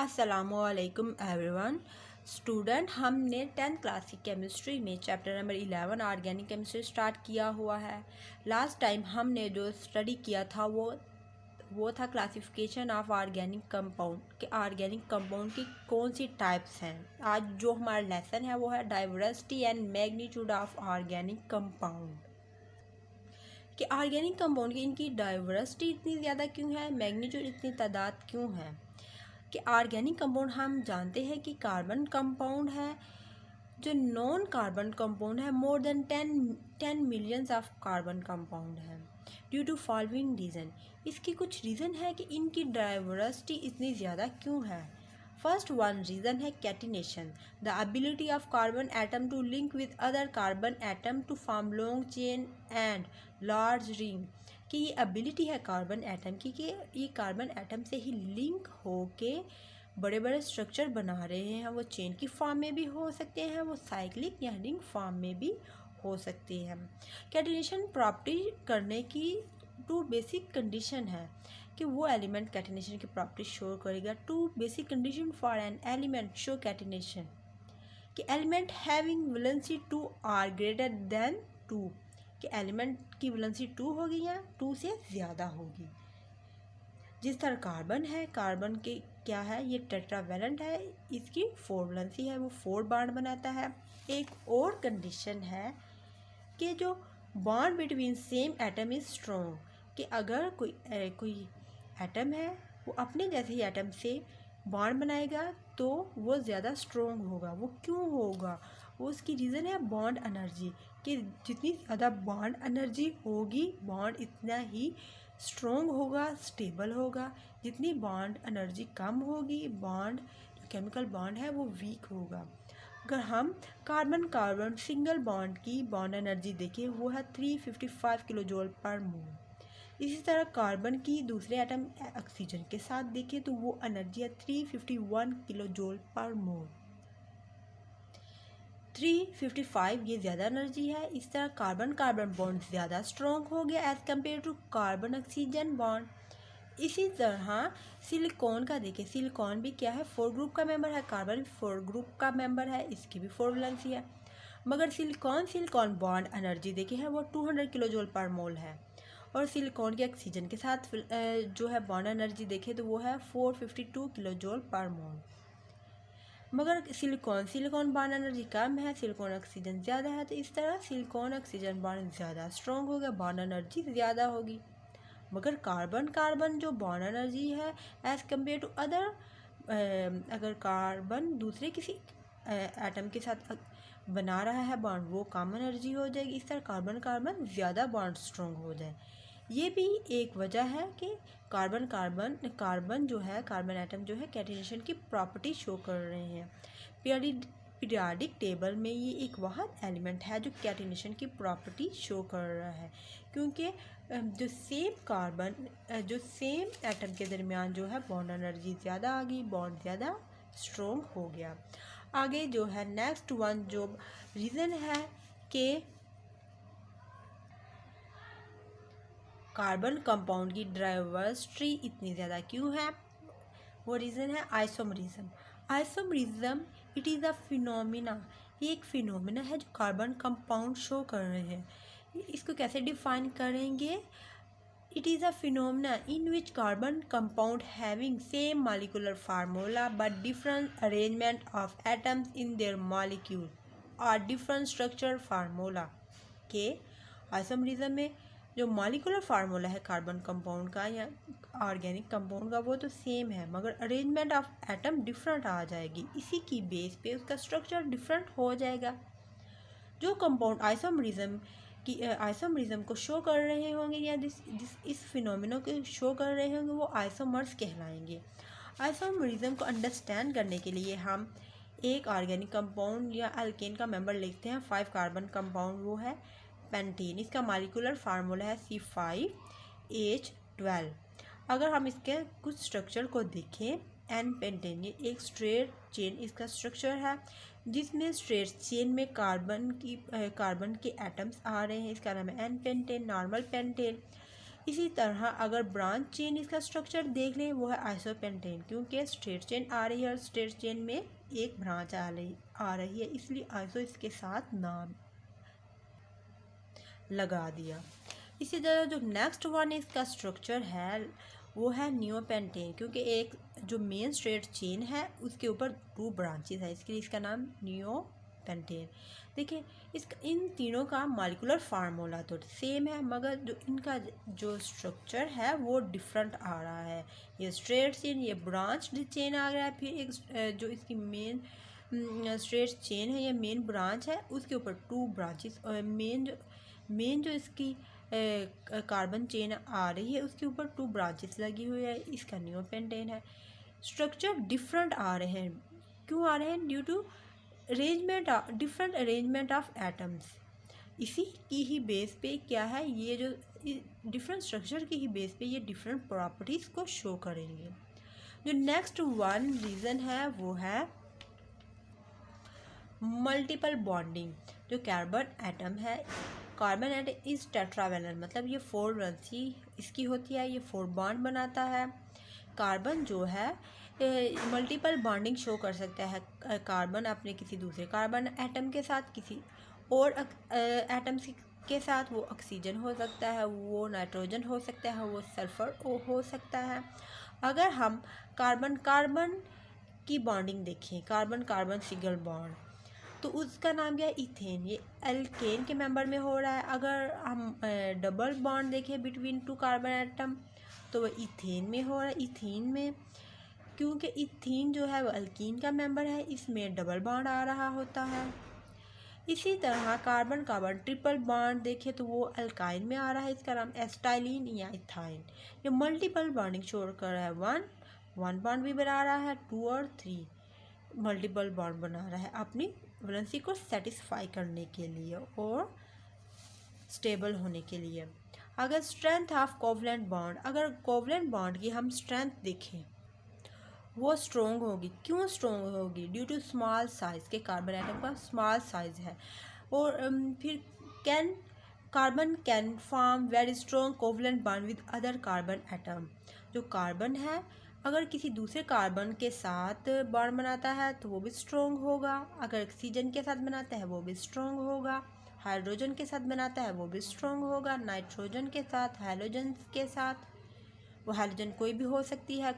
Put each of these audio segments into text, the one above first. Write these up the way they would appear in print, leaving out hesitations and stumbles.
अस्सलामुअलैकुम everyone. Student, हमने 10th class की केमिस्ट्री में chapter number 11 organic chemistry start किया हुआ है। लास्ट टाइम हमने जो स्टडी किया था वो था क्लासिफिकेशन ऑफ ऑर्गेनिक कंपाउंड कि ऑर्गेनिक कंपाउंड की कौन सी टाइप्स हैं। आज जो हमारा लेसन है वो है diversity and magnitude of organic compound कि ऑर्गेनिक कंपाउंड की इनकी डाइवर्सिटी इतनी ज़्यादा क्यों है, मैग्नीट्यूड इतनी तादाद क्यों है। कि ऑर्गेनिक कंपाउंड हम जानते हैं कि कार्बन कंपाउंड है। जो नॉन कार्बन कंपाउंड है more than 10 millions of carbon compound है। ड्यू टू फॉलोइंग रीज़न, इसकी कुछ रीज़न है कि इनकी डाइवर्सिटी इतनी ज़्यादा क्यों है। फर्स्ट वन रीज़न है catenation, the ability of carbon atom to link with other carbon atom to form long chain and large ring. कि ये एबिलिटी है कार्बन एटम की कि ये कार्बन एटम से ही लिंक होके बड़े बड़े स्ट्रक्चर बना रहे हैं। वो चेन की फॉर्म में भी हो सकते हैं, वो साइक्लिक या रिंग फॉर्म में भी हो सकते हैं। कैटिनेशन प्रॉपर्टी करने की 2 बेसिक कंडीशन है कि वो एलिमेंट कैटिनेशन की प्रॉपर्टी शो करेगा। 2 basic condition for an element show catenation कि element having valency 2 or greater than 2 कि एलिमेंट की वैलेंसी 2 होगी या 2 से ज़्यादा होगी। जिस तरह कार्बन है, कार्बन के क्या है, ये टेट्रावैलेंट है, इसकी 4 वैलेंसी है, वो 4 बॉन्ड बनाता है। एक और कंडीशन है कि जो bond between same atom is strong कि अगर कोई एटम है वो अपने जैसे ही एटम से बॉन्ड बनाएगा तो वो ज़्यादा स्ट्रॉन्ग होगा। वो क्यों होगा, वो उसकी रीज़न है बॉन्ड एनर्जी कि जितनी ज़्यादा बॉन्ड एनर्जी होगी बॉन्ड इतना ही स्ट्रॉन्ग होगा, स्टेबल होगा। जितनी बॉन्ड एनर्जी कम होगी बॉन्ड जो केमिकल बॉन्ड है वो वीक होगा। अगर हम कार्बन कार्बन सिंगल बॉन्ड की बॉन्ड एनर्जी देखें वो है 355 किलो जूल पर मोल। इसी तरह कार्बन की दूसरे एटम ऑक्सीजन के साथ देखें तो वो एनर्जी है 351 किलो जूल पर मोल। 355 ये ज़्यादा एनर्जी है। इस तरह कार्बन कार्बन बॉन्ड ज़्यादा स्ट्रॉन्ग हो गया as compare to carbon oxygen bond. इसी तरह सिलिकॉन का देखें, सिलिकॉन भी क्या है, 4 ग्रुप का मेंबर है, कार्बन 4 ग्रुप का मेंबर है, इसकी भी 4 वैलेंसी है। मगर सिलिकॉन बॉन्ड एनर्जी देखी है वो 200 किलो जूल पर मोल है। और सिलिकॉन के ऑक्सीजन के साथ जो है बॉन्ड एनर्जी देखें तो वो है 452 किलो जूल पर मोल। मगर सिलिकॉन बॉन्ड एनर्जी कम है, सिलिकॉन ऑक्सीजन ज़्यादा है, तो इस तरह सिलिकॉन ऑक्सीजन बॉन्ड ज़्यादा स्ट्रॉन्ग होगा, बॉन्ड एनर्जी ज़्यादा होगी। मगर कार्बन जो बॉन्ड एनर्जी है एज़ कम्पेयर टू अदर, अगर कार्बन दूसरे किसी एटम के साथ बना रहा है बॉन्ड वो कम एनर्जी हो जाएगी। इस तरह कार्बन ज़्यादा बॉन्ड स्ट्रॉन्ग हो जाए। ये भी एक वजह है कि कार्बन जो है, कार्बन एटम जो है कैटिनेशन की प्रॉपर्टी शो कर रहे हैं। पीरियाडिक टेबल में ये एक वाहद एलिमेंट है जो कैटिनेशन की प्रॉपर्टी शो कर रहा है, क्योंकि जो सेम एटम के दरमियान जो है बॉन्ड एनर्जी ज़्यादा आ गई, बॉन्ड ज़्यादा स्ट्रॉन्ग हो गया। आगे जो है नेक्स्ट वन जो रीज़न है कि कार्बन कंपाउंड की डाइवर्सिटी इतनी ज़्यादा क्यों है, वो रीज़न है isomerism. It is a phenomena, ये एक फिनोमिना है जो कार्बन कंपाउंड शो कर रहे हैं। इसको कैसे डिफाइन करेंगे, it is a phenomena in which carbon compound having same molecular formula but different arrangement of atoms in their molecule और डिफरेंट स्ट्रक्चर फार्मूला। के आइसोमरिज्म में जो मॉलिक्यूलर फार्मूला है कार्बन कंपाउंड का या ऑर्गेनिक कंपाउंड का वो तो सेम है, मगर अरेंजमेंट ऑफ एटम डिफरेंट आ जाएगी। इसी की बेस पे उसका स्ट्रक्चर डिफरेंट हो जाएगा। जो कंपाउंड आइसोमरिज्म को शो कर रहे होंगे या इस फिनोमिना को शो कर रहे होंगे वो आइसोमर्स कहलाएंगे। आइसोमरिज्म को अंडरस्टैंड करने के लिए हम एक ऑर्गेनिक कंपाउंड या अल्केन का मेंबर लिखते हैं। 5 कार्बन कंपाउंड वो है पेंटीन, इसका मॉलिक्यूलर फार्मूला है C5H12। अगर हम इसके कुछ स्ट्रक्चर को देखें, एन पेंटेन ये एक स्ट्रेट चेन इसका स्ट्रक्चर है जिसमें स्ट्रेट चेन में कार्बन के एटम्स आ रहे हैं, इसका नाम है एन पेंटेन, नॉर्मल पेंटेन। इसी तरह अगर ब्रांच चेन इसका स्ट्रक्चर देख लें वो है आइसोपेंटेन, क्योंकि स्ट्रेट चेन आ रही है और स्ट्रेट चेन में एक ब्रांच आ रही है, इसलिए आइसो इसके साथ नाम लगा दिया। इसी तरह जो नेक्स्ट वन इसका स्ट्रक्चर है वो है नियोपेंटेन, क्योंकि एक जो मेन स्ट्रेट चेन है उसके ऊपर 2 ब्रांचेस है, इसके लिए इसका नाम नियोपेंटेन। देखिए इसका इन तीनों का मॉलिक्यूलर फार्मूला तो सेम है, मगर जो इनका जो स्ट्रक्चर है वो डिफरेंट आ रहा है। ये स्ट्रेट चेन, ये ब्रांच चेन आ गया है, फिर एक जो इसकी मेन स्ट्रेट चेन है, ये मेन ब्रांच है, उसके ऊपर 2 ब्रांचेस, मेन जो इसकी कार्बन चेन आ रही है उसके ऊपर 2 ब्रांचेस लगी हुई है, इसका नियोपेंटेन है। स्ट्रक्चर डिफरेंट आ रहे हैं, क्यों आ रहे हैं? Due to different arrangement of atoms. इसी की ही बेस पे क्या है, ये जो डिफरेंट स्ट्रक्चर की ही बेस पे ये डिफरेंट प्रॉपर्टीज़ को शो करेंगे। जो नेक्स्ट वन रीज़न है वो है मल्टीपल बॉन्डिंग। जो कार्बन एटम है, कार्बन एटम इज टेट्रावेलेंट, मतलब ये 4 वैलेंसी इसकी होती है, ये 4 बॉन्ड बनाता है। कार्बन जो है मल्टीपल बॉन्डिंग शो कर सकता है। कार्बन अपने किसी दूसरे कार्बन एटम के साथ, किसी और एटम के साथ, वो ऑक्सीजन हो सकता है, वो नाइट्रोजन हो सकता है, वो सल्फर हो सकता है। अगर हम कार्बन कार्बन की बॉन्डिंग देखें, कार्बन कार्बन सिंगल बॉन्ड, तो उसका नाम क्या है? इथेन। ये एल्केन के मेंबर में हो रहा है। अगर हम डबल बॉन्ड देखें बिटवीन 2 कार्बन एटम, तो वह इथेन में हो रहा है। इथीन में, क्योंकि इथीन जो है वो अल्कीन का मेंबर है, इसमें डबल बॉन्ड आ रहा होता है। इसी तरह कार्बन कार्बन ट्रिपल बॉन्ड देखें तो वो अल्काइन में आ रहा है, इसका नाम एस्टाइलिन या इथाइन। ये मल्टीपल बॉन्डिंग शो कर रहा है। वन बॉन्ड भी बना रहा है, 2 और 3 मल्टीपल बॉन्ड बना रहा है अपनी वैलेंसी को सेटिस्फाई करने के लिए और स्टेबल होने के लिए। अगर स्ट्रेंथ ऑफ कोवलेंट बॉन्ड, अगर कोवलेंट बॉन्ड की हम स्ट्रेंथ देखें वो स्ट्रॉन्ग होगी। क्यों स्ट्रॉन्ग होगी? ड्यू टू स्मॉल साइज़ के कार्बन एटम का स्मॉल साइज़ है। और फिर carbon can form very strong covalent bond with other carbon atom. जो कार्बन है अगर किसी दूसरे कार्बन के साथ बॉन्ड बनाता है तो वो भी स्ट्रॉन्ग होगा। अगर ऑक्सीजन के साथ बनाता है वो भी स्ट्रॉन्ग होगा। हाइड्रोजन के साथ बनाता है वो भी स्ट्रॉन्ग होगा। नाइट्रोजन के साथ, हैलोजन के साथ, वो हैलोजन कोई भी हो सकती है,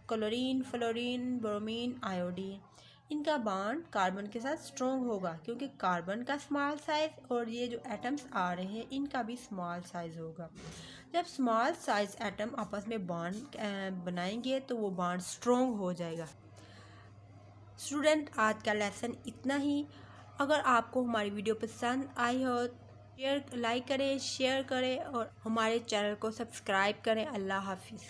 क्लोरीन, फ्लोरीन, ब्रोमीन, आयोडीन, इनका बॉन्ड कार्बन के साथ स्ट्रॉन्ग होगा, क्योंकि कार्बन का स्मॉल साइज़ और ये जो एटम्स आ रहे हैं इनका भी स्मॉल साइज़ होगा। जब स्मॉल साइज़ एटम आपस में बॉन्ड बनाएंगे तो वो बॉन्ड स्ट्रॉन्ग हो जाएगा। स्टूडेंट, आज का लेसन इतना ही। अगर आपको हमारी वीडियो पसंद आई हो लाइक करें, शेयर करें और हमारे चैनल को सब्सक्राइब करें। अल्लाह हाफिज़।